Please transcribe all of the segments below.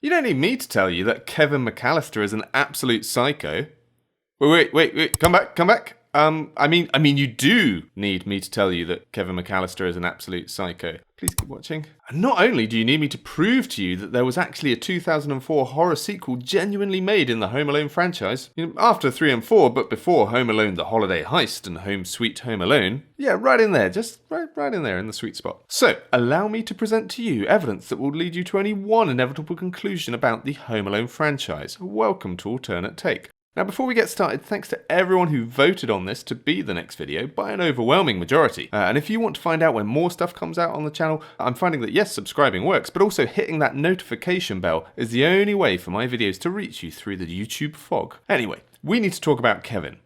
You don't need me to tell you that Kevin McAllister is an absolute psycho. Wait, come back. You do need me to tell you that Kevin McAllister is an absolute psycho. Please keep watching. And not only do you need me to prove to you that there was actually a 2004 horror sequel genuinely made in the Home Alone franchise, after 3 and 4, but before Home Alone The Holiday Heist and Home Sweet Home Alone. Yeah, right in there, just right in there in the sweet spot. So, allow me to present to you evidence that will lead you to only one inevitable conclusion about the Home Alone franchise. Welcome to Alternate Take. Now before we get started, thanks to everyone who voted on this to be the next video by an overwhelming majority. And if you want to find out when more stuff comes out on the channel, I'm finding that yes, subscribing works, but also hitting that notification bell is the only way for my videos to reach you through the YouTube fog. Anyway, we need to talk about Kevin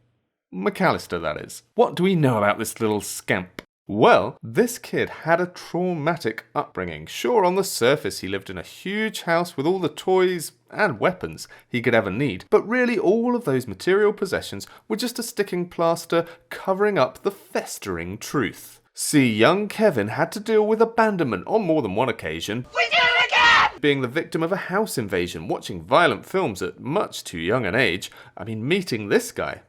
McAllister, that is. What do we know about this little scamp? Well, this kid had a traumatic upbringing. Sure, on the surface he lived in a huge house with all the toys and weapons he could ever need, but really all of those material possessions were just a sticking plaster covering up the festering truth. See, young Kevin had to deal with abandonment on more than one occasion. We did it again! Being the victim of a house invasion, watching violent films at much too young an age. Meeting this guy.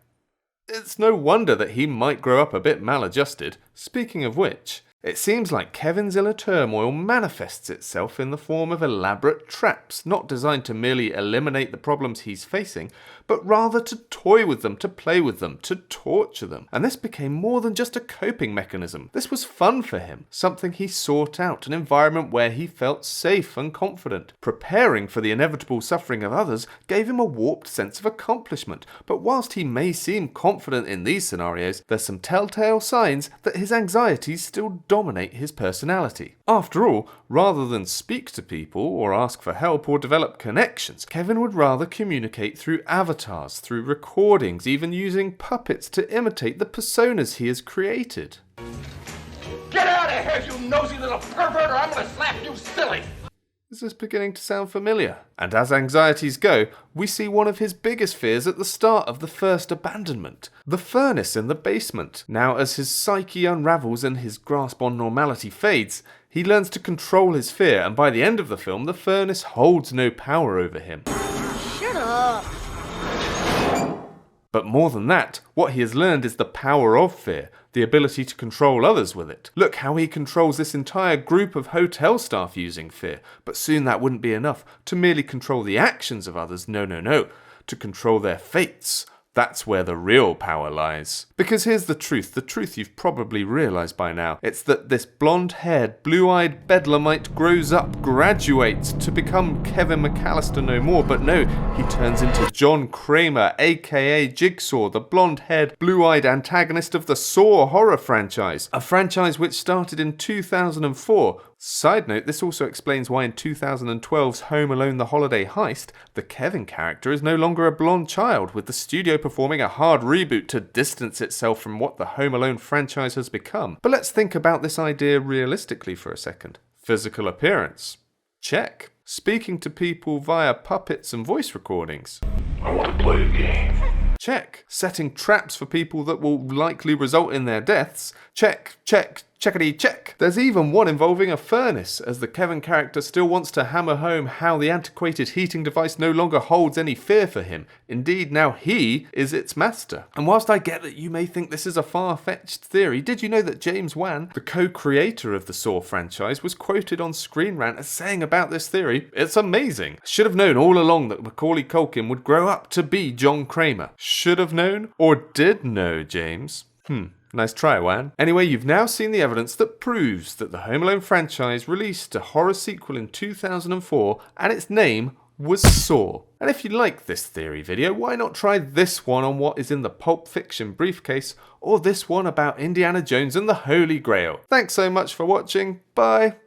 It's no wonder that he might grow up a bit maladjusted. Speaking of which, it seems like Kevin's inner turmoil manifests itself in the form of elaborate traps, not designed to merely eliminate the problems he's facing, but rather to toy with them, to play with them, to torture them. And this became more than just a coping mechanism. This was fun for him, something he sought out, an environment where he felt safe and confident. Preparing for the inevitable suffering of others gave him a warped sense of accomplishment. But whilst he may seem confident in these scenarios, there's some telltale signs that his anxieties still dominate his personality. After all, rather than speak to people or ask for help or develop connections, Kevin would rather communicate through avatars, through recordings, even using puppets to imitate the personas he has created. Get out of here, you nosy little pervert, or I'm gonna slap you silly! Is this beginning to sound familiar? And as anxieties go, we see one of his biggest fears at the start of the first abandonment. The furnace in the basement. Now as his psyche unravels and his grasp on normality fades, he learns to control his fear, and by the end of the film, the furnace holds no power over him. Shut up! But more than that, what he has learned is the power of fear, the ability to control others with it. Look how he controls this entire group of hotel staff using fear. But soon that wouldn't be enough to merely control the actions of others. No. To control their fates. That's where the real power lies. Because here's the truth you've probably realised by now. It's that this blonde-haired, blue-eyed bedlamite grows up, graduates to become Kevin McAllister no more. But no, he turns into John Kramer, aka Jigsaw, the blonde-haired, blue-eyed antagonist of the Saw horror franchise. A franchise which started in 2004. Side note, this also explains why in 2012's Home Alone The Holiday Heist, the Kevin character is no longer a blonde child, with the studio performing a hard reboot to distance itself from what the Home Alone franchise has become. But let's think about this idea realistically for a second. Physical appearance. Check. Speaking to people via puppets and voice recordings. I want to play a game. Check. Setting traps for people that will likely result in their deaths. Check. Checkity check. There's even one involving a furnace, as the Kevin character still wants to hammer home how the antiquated heating device no longer holds any fear for him. Indeed, now he is its master. And whilst I get that you may think this is a far-fetched theory, did you know that James Wan, the co-creator of the Saw franchise, was quoted on Screen Rant as saying about this theory, "It's amazing. Should have known all along that Macaulay Culkin would grow up to be John Kramer." Should have known? Or did know, James? Nice try, Wan. Anyway, you've now seen the evidence that proves that the Home Alone franchise released a horror sequel in 2004 and its name was Saw. And if you like this theory video, why not try this one on what is in the Pulp Fiction briefcase, or this one about Indiana Jones and the Holy Grail. Thanks so much for watching. Bye.